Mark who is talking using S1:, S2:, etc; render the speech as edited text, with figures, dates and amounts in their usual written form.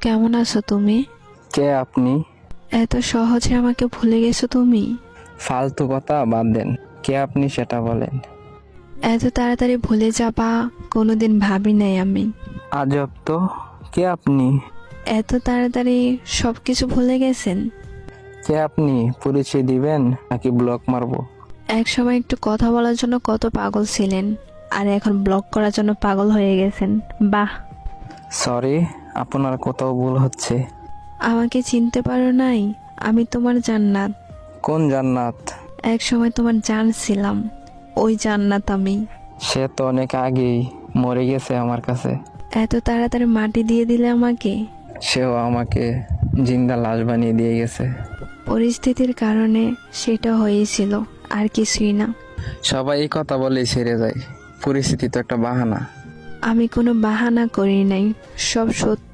S1: কেমন আছো তুমি?
S2: কে আপনি?
S1: এত সহজে আমাকে ভুলে গেছো তুমি?
S2: ফালতু কথা বাদ দেন। কে আপনি সেটা বলেন।
S1: এত তাড়াতাড়ি ভুলে যাবা কোনোদিন ভাবি নাই আমি।
S2: আজব তো। কে আপনি?
S1: এত তাড়াতাড়ি সবকিছু ভুলে গেছেন?
S2: কে আপনি? পরিচয় দিবেন নাকি ব্লক মারবো?
S1: এক সময় একটু কথা বলার জন্য কত পাগল ছিলেন, আর এখন ব্লক করার জন্য পাগল হয়ে গেছেন। বাহ।
S2: সরি, আপনার কোথাও ভুল হচ্ছে।
S1: আমাকে চিনতে পারো নাই? আমি তোমার জান্নাত।
S2: কোন জান্নাত?
S1: এক সময় তোমার জান ছিলাম, ওই জান্নাত আমি।
S2: সে তো অনেক আগেই মরে গেছে আমার কাছে।
S1: এত তাড়াতাড়ি মাটি দিয়ে দিলে আমাকে।
S2: সেও আমাকে জিন্দা লাশ বানিয়ে দিয়ে গেছে।
S1: পরিস্থিতির কারণে সেটা হয়েছিল, আর কিছুই না।
S2: সবাই এই কথা বলেই ছেড়ে যায়। পরিস্থিতি তো একটা বাহানা।
S1: আমি কোনো বাহানা করি নাই, সব সত্যি।